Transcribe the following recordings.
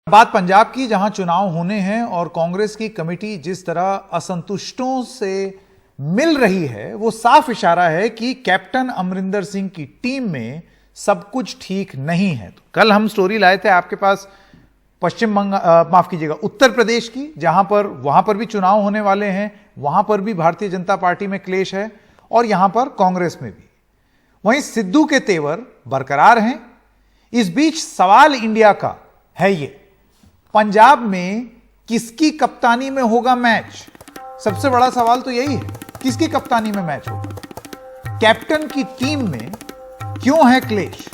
बात पंजाब की, जहां चुनाव होने हैं और कांग्रेस की कमेटी जिस तरह असंतुष्टों से मिल रही है, वो साफ इशारा है कि कैप्टन अमरिंदर सिंह की टीम में सब कुछ ठीक नहीं है। तो कल हम स्टोरी लाए थे आपके पास उत्तर प्रदेश की, जहां पर वहां पर भी चुनाव होने वाले हैं, वहां पर भी भारतीय जनता पार्टी में क्लेश है और यहां पर कांग्रेस में भी। वहीं सिद्धू के तेवर बरकरार हैं। इस बीच सवाल इंडिया का है ये, पंजाब में किसकी कप्तानी में होगा मैच? सबसे बड़ा सवाल तो यही है, किसकी कप्तानी में मैच होगा? कैप्टन की टीम में क्यों है क्लेश?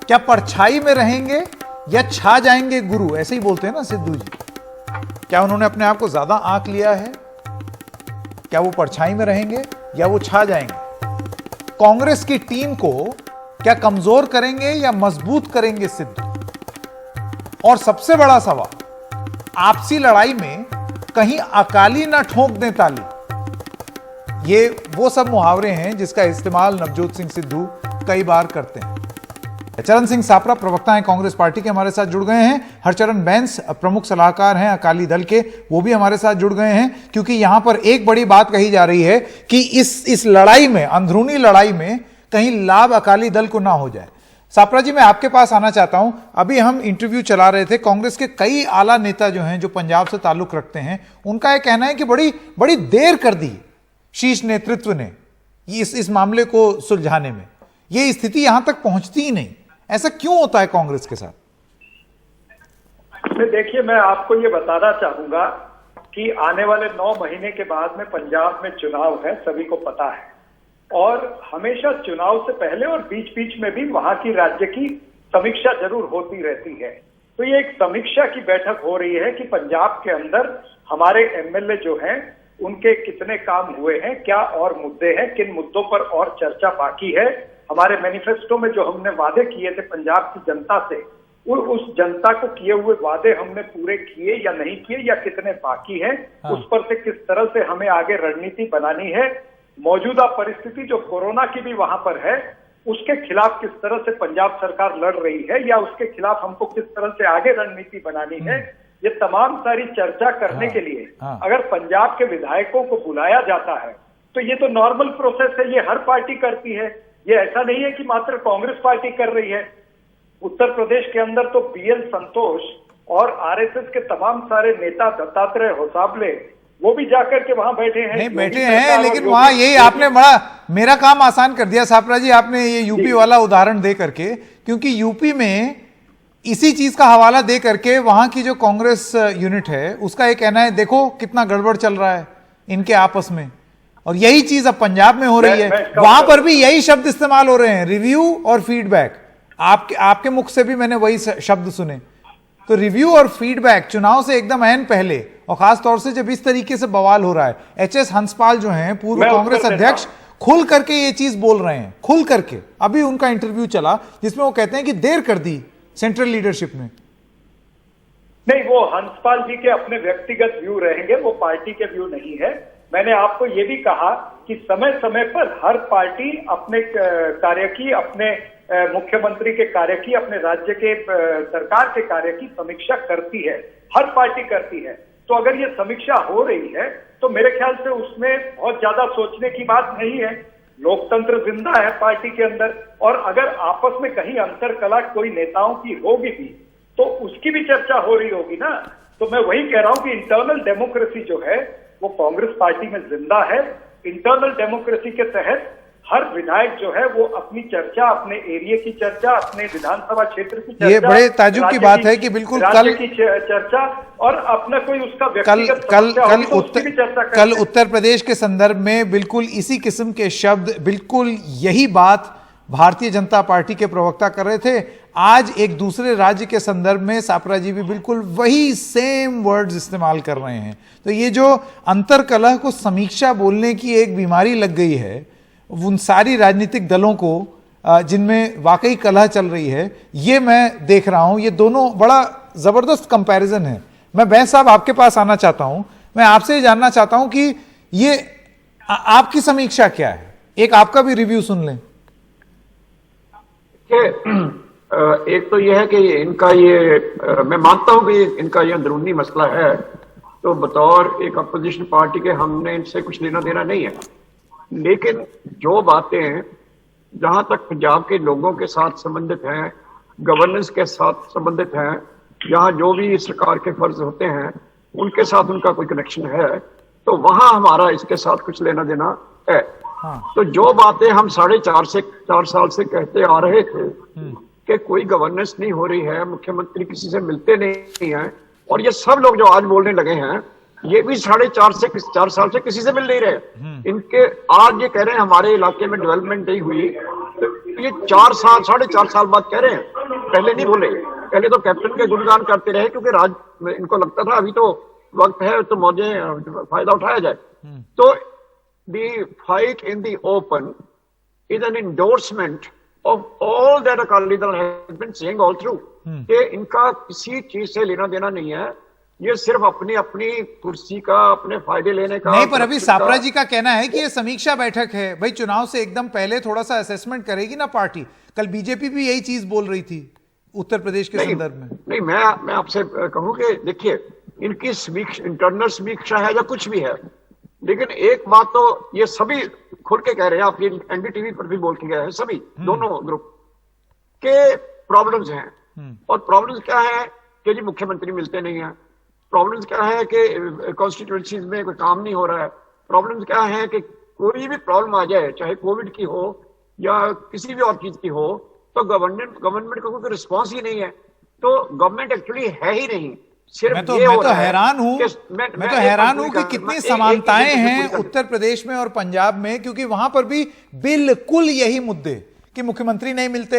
क्या परछाई में रहेंगे या छा जाएंगे गुरु? ऐसे ही बोलते हैं ना सिद्धू जी। क्या उन्होंने अपने आप को ज्यादा आंक लिया है? क्या वो परछाई में रहेंगे या वो छा जाएंगे? कांग्रेस की टीम को क्या कमजोर करेंगे या मजबूत करेंगे सिद्धू? और सबसे बड़ा सवाल, आपसी लड़ाई में कहीं अकाली ना ठोक दें ताली। ये वो सब मुहावरे हैं जिसका इस्तेमाल नवजोत सिंह सिद्धू कई बार करते हैं। चरण सिंह सापरा प्रवक्ता हैं कांग्रेस पार्टी के, हमारे साथ जुड़ गए हैं। हरचरण बैंस प्रमुख सलाहकार हैं अकाली दल के, वो भी हमारे साथ जुड़ गए हैं, क्योंकि यहां पर एक बड़ी बात कही जा रही है कि इस लड़ाई में, अंदरूनी लड़ाई में कहीं लाभ अकाली दल को ना हो जाए। सापरा जी, मैं आपके पास आना चाहता हूं। अभी हम इंटरव्यू चला रहे थे, कांग्रेस के कई आला नेता जो हैं, जो पंजाब से ताल्लुक रखते हैं, उनका यह कहना है कि बड़ी देर कर दी शीर्ष नेतृत्व ने इस मामले को सुलझाने में। यह स्थिति यहां तक पहुंचती ही नहीं। ऐसा क्यों होता है कांग्रेस के साथ? देखिए, मैं आपको ये बताना चाहूंगा कि आने वाले 9 महीने के बाद में पंजाब में चुनाव है, सभी को पता है। और हमेशा चुनाव से पहले और बीच बीच में भी वहां की राज्य की समीक्षा जरूर होती रहती है। तो ये एक समीक्षा की बैठक हो रही है कि पंजाब के अंदर हमारे एमएलए जो हैं, उनके कितने काम हुए हैं, क्या और मुद्दे हैं, किन मुद्दों पर और चर्चा बाकी है। हमारे मैनिफेस्टो में जो हमने वादे किए थे पंजाब की जनता से, उस जनता को किए हुए वादे हमने पूरे किए या नहीं किए, या कितने बाकी हैं, उस पर से किस तरह से हमें आगे रणनीति बनानी है। मौजूदा परिस्थिति जो कोरोना की भी वहां पर है, उसके खिलाफ किस तरह से पंजाब सरकार लड़ रही है, या उसके खिलाफ हमको किस तरह से आगे रणनीति बनानी है, ये तमाम सारी चर्चा करने के लिए अगर पंजाब के विधायकों को बुलाया जाता है, तो ये तो नॉर्मल प्रोसेस है, ये हर पार्टी करती है। ये ऐसा नहीं है कि मात्र कांग्रेस पार्टी कर रही है। उत्तर प्रदेश के अंदर तो बीएल संतोष और आरएसएस के तमाम सारे नेता, दत्तात्रेय होसाबले, वो भी जाकर के वहां बैठे हैं। नहीं बैठे हैं, लेकिन वहां यही आपने बड़ा मेरा काम आसान कर दिया सापरा जी, आपने ये यूपी वाला उदाहरण दे करके, क्योंकि यूपी में इसी चीज का हवाला दे करके वहां की जो कांग्रेस यूनिट है, उसका ये कहना है देखो कितना गड़बड़ चल रहा है इनके आपस में। और यही चीज अब पंजाब में हो रही है, वहां पर भी यही शब्द इस्तेमाल हो रहे हैं, रिव्यू और फीडबैक। आपके मुख से भी मैंने वही शब्द सुने। तो रिव्यू और फीडबैक चुनाव से एकदम ऐन पहले, और खास तौर से जब इस तरीके से बवाल हो रहा है। एचएस हंसपाल जो हैं, पूर्व कांग्रेस अध्यक्ष, खुल करके ये चीज बोल रहे हैं, खुल करके। अभी उनका इंटरव्यू चला जिसमें वो कहते हैं कि देर कर दी सेंट्रल लीडरशिप में। नहीं, वो हंसपाल जी के अपने व्यक्तिगत व्यू रहेंगे, वो पार्टी के व्यू नहीं है। मैंने आपको ये भी कहा कि समय समय पर हर पार्टी अपने कार्य की, अपने मुख्यमंत्री के कार्य की, अपने राज्य के सरकार के कार्य की समीक्षा करती है, हर पार्टी करती है। तो अगर ये समीक्षा हो रही है तो मेरे ख्याल से उसमें बहुत ज्यादा सोचने की बात नहीं है। लोकतंत्र जिंदा है पार्टी के अंदर, और अगर आपस में कहीं अंतरकलह कोई नेताओं की होगी भी तो उसकी भी चर्चा हो रही होगी ना। तो मैं वही कह रहा हूं कि इंटरनल डेमोक्रेसी जो है वो कांग्रेस पार्टी में जिंदा है। इंटरनल डेमोक्रेसी के तहत हर विधायक जो है वो अपनी चर्चा, अपने एरिया की चर्चा, अपने विधानसभा क्षेत्र की चर्चा, ये बड़े ताज्जुब की बात है कि बिल्कुल कल की चर्चा, और अपना कोई उसका कल उत्तर प्रदेश के संदर्भ में बिल्कुल इसी किस्म के शब्द, बिल्कुल यही बात भारतीय जनता पार्टी के प्रवक्ता कर रहे थे। आज एक दूसरे राज्य के संदर्भ में सापरा जी भी बिल्कुल वही सेम वर्ड्स इस्तेमाल कर रहे हैं। तो ये जो अंतरकलह को समीक्षा बोलने की एक बीमारी लग गई है उन सारी राजनीतिक दलों को, जिनमें वाकई कलह चल रही है, ये मैं देख रहा हूं। ये दोनों बड़ा जबरदस्त कंपैरिजन है। मैं बैंस साहब आपके पास आना चाहता हूं। मैं आपसे जानना चाहता हूं कि ये आपकी समीक्षा क्या है, एक आपका भी रिव्यू सुन लें। एक तो यह है कि इनका ये मैं मानता हूं कि इनका ये अंदरूनी मसला है, तो बतौर एक अपोजिशन पार्टी के हमने इनसे कुछ लेना देना नहीं है। लेकिन जो बातें जहां तक पंजाब के लोगों के साथ संबंधित हैं, गवर्नेंस के साथ संबंधित हैं, यहाँ जो भी सरकार के फर्ज होते हैं उनके साथ उनका कोई कनेक्शन है, तो वहां हमारा इसके साथ कुछ लेना देना है। हाँ। तो जो बातें हम 4.5 साल से कहते आ रहे थे कि कोई गवर्नेंस नहीं हो रही है, मुख्यमंत्री किसी से मिलते नहीं है, और ये सब लोग जो आज बोलने लगे हैं ये भी 4.5 साल से किसी से मिल नहीं रहे। इनके आज ये कह रहे हैं हमारे इलाके में डेवलपमेंट नहीं हुई, तो ये 4.5 साल बाद कह रहे हैं, पहले नहीं बोले। पहले तो कैप्टन के गुणगान करते रहे क्योंकि इनको लगता था अभी तो वक्त है तो मुझे फायदा उठाया जाए। तो the fight in the open is an endorsement of all that Akali Dal has been saying all through, कि इनका किसी चीज से लेना देना नहीं है, ये सिर्फ अपनी अपनी कुर्सी का अपने फायदे लेने का नहीं। पर अभी सापरा जी का कहना है कि ये समीक्षा बैठक है भाई, चुनाव से एकदम पहले थोड़ा सा असेसमेंट करेगी ना पार्टी। कल बीजेपी भी यही चीज बोल रही थी उत्तर प्रदेश के संदर्भ में। नहीं, मैं आपसे कहूं कि देखिए इनकी इंटरनल समीक्षा है या कुछ भी है, लेकिन एक बात तो ये सभी खुल के कह रहे हैं, आप ये एनडीटीवी पर भी बोल के गए हैं सभी दोनों ग्रुप के प्रॉब्लम्स हैं। और प्रॉब्लम्स क्या है कि जी मुख्यमंत्री मिलते नहीं है, प्रॉब्लम्स क्या है कि कॉन्स्टिट्यूएंसीज में कोई काम नहीं हो रहा है, प्रॉब्लम्स क्या है कि कोई भी प्रॉब्लम आ जाए चाहे कोविड की हो या किसी भी और चीज की हो, तो गवर्नमेंट को कोई रिस्पॉन्स ही नहीं है। तो गवर्नमेंट एक्चुअली है ही नहीं। मैं तो हैरान हूं कि कितनी समानताएं हैं उत्तर प्रदेश में और पंजाब में, क्योंकि वहां पर भी बिल्कुल यही मुद्दे कि मुख्यमंत्री नहीं मिलते,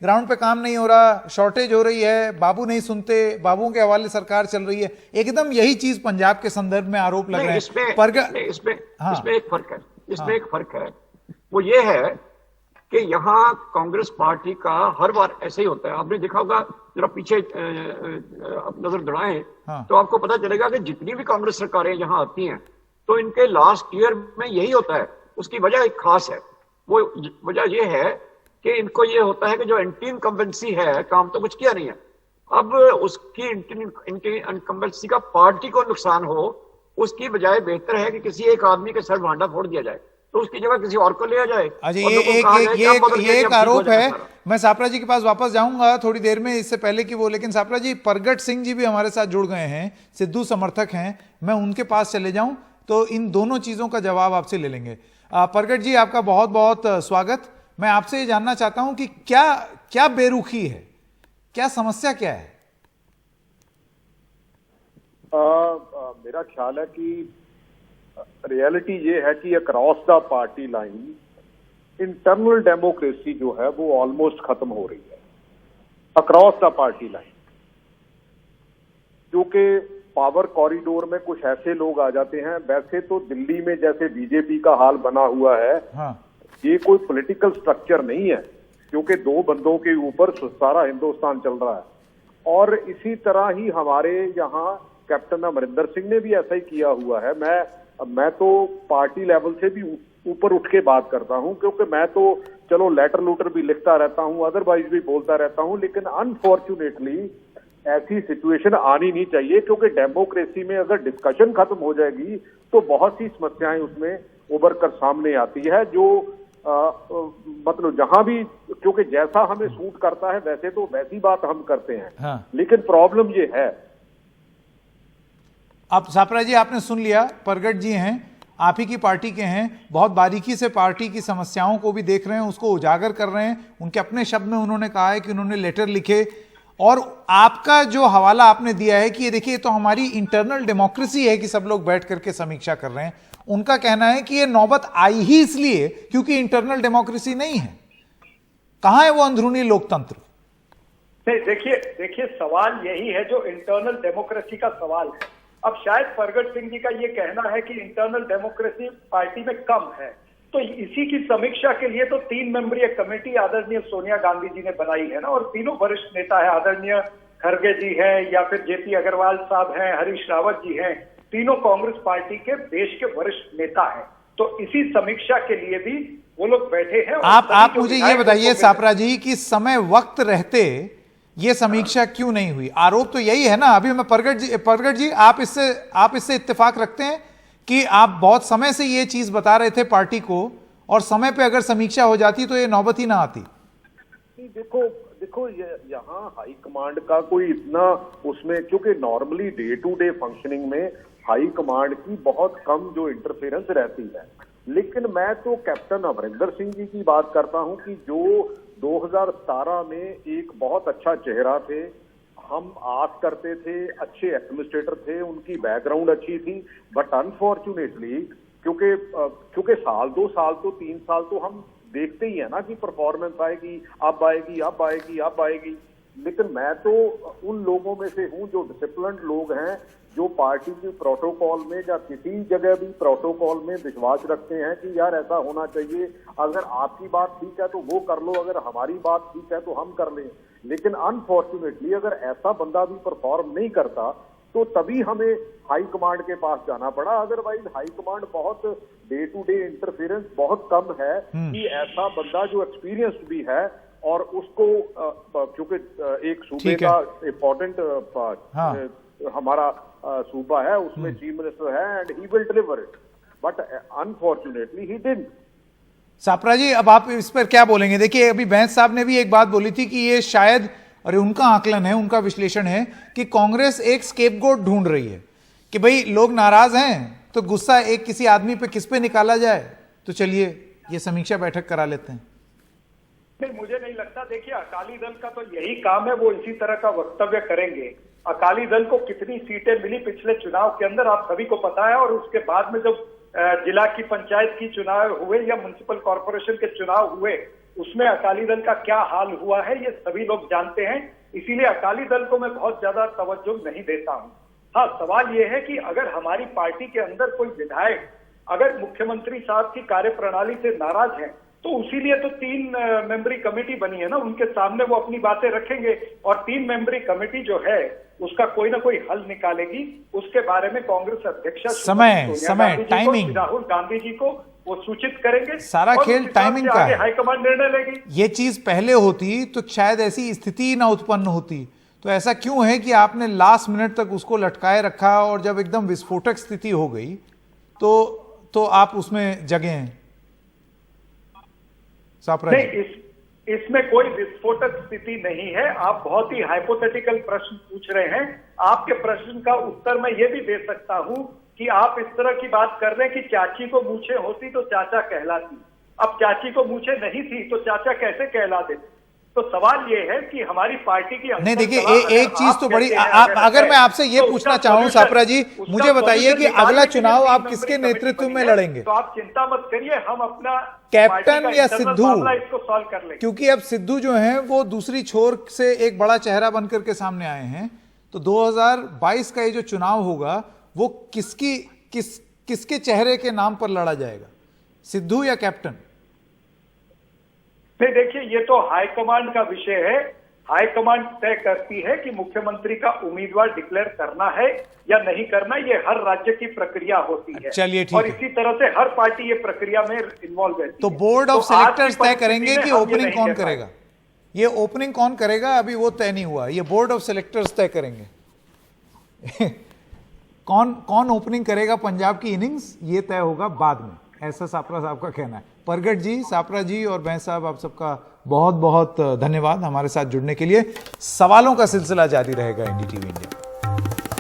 ग्राउंड पे काम नहीं हो रहा, शॉर्टेज हो रही है, बाबू नहीं सुनते, बाबुओं के हवाले सरकार चल रही है। एकदम यही चीज पंजाब के संदर्भ में आरोप लग रहे हैं। इसमें एक फर्क है, वो ये है कि यहाँ कांग्रेस पार्टी का हर बार ऐसे ही होता है। आपने देखा होगा, जरा पीछे नजर दौड़ाएं तो आपको पता चलेगा कि जितनी भी कांग्रेस सरकारें यहाँ आती हैं तो इनके लास्ट ईयर में यही होता है। उसकी वजह एक खास है, वो वजह ये है कि इनको ये होता है कि जो एंटी इनकम्बेंसी है, काम तो कुछ किया नहीं है, अब उसकी एंटी इनकम्बेंसी का पार्टी को नुकसान हो, उसकी बजाय बेहतर है कि किसी एक आदमी के सर भांडा फोड़ दिया जाए, तो उसकी जगह किसी और को लिया जाए। अजय, ये एक आरोप है। मैं सापरा जी के पास वापस जाऊंगा थोड़ी देर में, इससे पहले कि वो, लेकिन सापरा जी, प्रगट सिंह जी भी हमारे साथ जुड़ गए हैं, सिद्धू समर्थक हैं, मैं उनके पास चले जाऊं तो इन दोनों चीजों का जवाब आपसे ले लेंगे। प्रगट जी, आपका बहुत बहुत स्वागत। मैं आपसे ये जानना चाहता हूं कि क्या बेरुखी है, क्या समस्या क्या है? मेरा ख्याल है कि रियलिटी ये है कि across the party line internal democracy जो है वो ऑलमोस्ट खत्म हो रही है अक्रॉस द पार्टी लाइन, क्योंकि पावर कॉरिडोर में कुछ ऐसे लोग आ जाते हैं। वैसे तो दिल्ली में जैसे बीजेपी का हाल बना हुआ है, ये कोई पॉलिटिकल स्ट्रक्चर नहीं है, क्योंकि दो बंदों के ऊपर सारा हिंदुस्तान चल रहा है। और इसी तरह ही हमारे यहाँ कैप्टन अमरिंदर सिंह ने भी ऐसा ही किया हुआ है। मैं तो पार्टी लेवल से भी ऊपर उठ के बात करता हूं, क्योंकि मैं तो चलो लेटर लूटर भी लिखता रहता हूं, अदरवाइज भी बोलता रहता हूं, लेकिन अनफॉर्चुनेटली ऐसी सिचुएशन आनी नहीं चाहिए, क्योंकि डेमोक्रेसी में अगर डिस्कशन खत्म हो जाएगी तो बहुत सी समस्याएं उसमें उभर कर सामने आती है, जो मतलब जहां भी, क्योंकि जैसा हमें सूट करता है वैसे तो वैसी बात हम करते हैं। लेकिन प्रॉब्लम ये है। अब सापरा जी, आपने सुन लिया, प्रगट जी हैं, आप ही की पार्टी के हैं, बहुत बारीकी से पार्टी की समस्याओं को भी देख रहे हैं, उसको उजागर कर रहे हैं। उनके अपने शब्द में उन्होंने कहा है कि उन्होंने लेटर लिखे, और आपका जो हवाला आपने दिया है कि ये देखिए, तो हमारी इंटरनल डेमोक्रेसी है कि सब लोग बैठ करके समीक्षा कर रहे हैं। उनका कहना है कि ये नौबत आई ही इसलिए क्योंकि इंटरनल डेमोक्रेसी नहीं है। कहां है वो अंदरूनी लोकतंत्र? नहीं, देखिए सवाल यही है जो इंटरनल डेमोक्रेसी का सवाल है। अब शायद प्रगट सिंह जी का ये कहना है कि इंटरनल डेमोक्रेसी पार्टी में कम है, तो इसी की समीक्षा के लिए तो 3 मेंबरीय कमेटी आदरणीय सोनिया गांधी जी ने बनाई है ना, और तीनों वरिष्ठ नेता है, आदरणीय खड़गे जी हैं या फिर जेपी अग्रवाल साहब हैं, हरीश रावत जी हैं, तीनों कांग्रेस पार्टी के देश के वरिष्ठ नेता हैं। तो इसी समीक्षा के लिए भी वो लोग बैठे हैं। आप मुझे ये बताइए सापरा जी कि समय वक्त रहते ये समीक्षा क्यों नहीं हुई? आरोप तो यही है ना। अभी मैं परगट जी आप इससे इत्तेफाक रखते हैं कि आप बहुत समय से ये चीज बता रहे थे पार्टी को, और समय पे अगर समीक्षा हो जाती तो ये नौबत ही ना आती। देखो यहाँ हाई कमांड का कोई इतना उसमें, क्योंकि normally day to day functioning में हाई कमांड की बहुत कम जो इंटरफेरेंस रहती है, लेकिन मैं तो कैप्टन अमरिंदर सिंह जी की बात करता हूं कि जो 2017 में एक बहुत अच्छा चेहरा थे, हम आस करते थे, अच्छे एडमिनिस्ट्रेटर थे, उनकी बैकग्राउंड अच्छी थी, बट अनफॉर्चुनेटली क्योंकि साल 2 साल तो 3 साल तो हम देखते ही है ना कि परफॉर्मेंस आएगी, अब आएगी, लेकिन मैं तो उन लोगों में से हूं जो डिसिप्लिन्ड लोग हैं, जो पार्टी के प्रोटोकॉल में या किसी जगह भी प्रोटोकॉल में विश्वास रखते हैं कि यार ऐसा होना चाहिए, अगर आपकी बात ठीक है तो वो कर लो, अगर हमारी बात ठीक है तो हम कर लें। लेकिन अनफॉर्चुनेटली अगर ऐसा बंदा भी परफॉर्म नहीं करता तो तभी हमें हाई कमांड के पास जाना पड़ा। अदरवाइज हाई कमांड बहुत डे टू डे इंटरफेरेंस बहुत कम है कि ऐसा बंदा जो एक्सपीरियंस्ड भी है और उसको क्योंकि एक सूबे का इम्पोर्टेंट हमारा सूबा है, उसमें चीफ मिनिस्टर है and he will deliver it, but unfortunately he didn't. Sapra ji, अब आप इस पर क्या बोलेंगे? देखिए, अभी बैंस साहब ने भी एक बात बोली थी कि ये शायद, और उनका आकलन है, उनका विश्लेषण है कि कांग्रेस एक स्केपगोट ढूंढ रही है कि भाई लोग नाराज हैं तो गुस्सा एक किसी आदमी पे किस पे निकाला जाए, तो चलिए ये समीक्षा बैठक करा लेते हैं। नहीं, मुझे नहीं लगता। देखिए, अकाली दल का तो यही काम है, वो इसी तरह का वक्तव्य करेंगे। अकाली दल को कितनी सीटें मिली पिछले चुनाव के अंदर आप सभी को पता है, और उसके बाद में जब जिला की पंचायत की चुनाव हुए या म्युनिसिपल कॉर्पोरेशन के चुनाव हुए, उसमें अकाली दल का क्या हाल हुआ है ये सभी लोग जानते हैं। इसीलिए अकाली दल को मैं बहुत ज्यादा तवज्जो नहीं देता हूं। हाँ, सवाल ये है कि अगर हमारी पार्टी के अंदर कोई विधायक अगर मुख्यमंत्री साहब की कार्यप्रणाली से नाराज है तो उसीलिए तो 3 मेंबरी कमेटी बनी है ना, उनके सामने वो अपनी बातें रखेंगे और 3 मेंबरी कमेटी जो है उसका कोई ना कोई हल निकालेगी। उसके बारे में कांग्रेस अध्यक्ष समय टाइमिंग राहुल गांधी जी को वो सूचित करेंगे। सारा खेल टाइमिंग का है। हाईकमान निर्णय लेगी। ये चीज पहले होती तो शायद ऐसी स्थिति ना उत्पन्न होती। तो ऐसा क्यों है कि आपने लास्ट मिनट तक उसको लटकाए रखा, और जब एकदम विस्फोटक स्थिति हो गई तो आप उसमें जगे हैं? नहीं, इसमें कोई विस्फोटक स्थिति नहीं है। आप बहुत ही हाइपोथेटिकल प्रश्न पूछ रहे हैं। आपके प्रश्न का उत्तर मैं ये भी दे सकता हूं कि आप इस तरह की बात कर रहे हैं कि चाची को मूछें होती तो चाचा कहलाती। अब चाची को मूछें नहीं थी तो चाचा कैसे कहला देते? तो सवाल ये है कि हमारी पार्टी की नहीं, देखिए एक चीज तो बड़ी, अगर मैं आपसे ये पूछना चाहूं सापरा जी, मुझे बताइए कि अगला चुनाव आप किसके नेतृत्व में लड़ेंगे? तो आप चिंता मत करिए, हम अपना कैप्टन या सिद्धू, इसको सॉल्व कर लेंगे। क्योंकि अब सिद्धू जो हैं वो दूसरी छोर से एक बड़ा चेहरा बनकर के सामने आए हैं। तो 2022 का ये जो चुनाव होगा वो किसके चेहरे के नाम पर लड़ा जाएगा, सिद्धू या कैप्टन? नहीं, देखिए, ये तो हाईकमांड का विषय है। हाईकमांड तय करती है कि मुख्यमंत्री का उम्मीदवार डिक्लेयर करना है या नहीं करना। ये हर राज्य की प्रक्रिया होती है। चलिए, ठीक है। और इसी तरह से हर पार्टी ये प्रक्रिया में इन्वॉल्व है। तो बोर्ड ऑफ सिलेक्टर्स तय करेंगे कि ओपनिंग कौन करेगा? ये ओपनिंग कौन करेगा अभी वो तय नहीं हुआ, ये बोर्ड ऑफ सिलेक्टर्स तय करेंगे। कौन ओपनिंग करेगा पंजाब की इनिंग्स, ये तय होगा बाद में, ऐसा सापरा साहब का कहना है। परगट जी, सापरा जी और बैंस साहब, आप सबका बहुत बहुत धन्यवाद हमारे साथ जुड़ने के लिए। सवालों का सिलसिला जारी रहेगा एनडीटीवी इंडिया।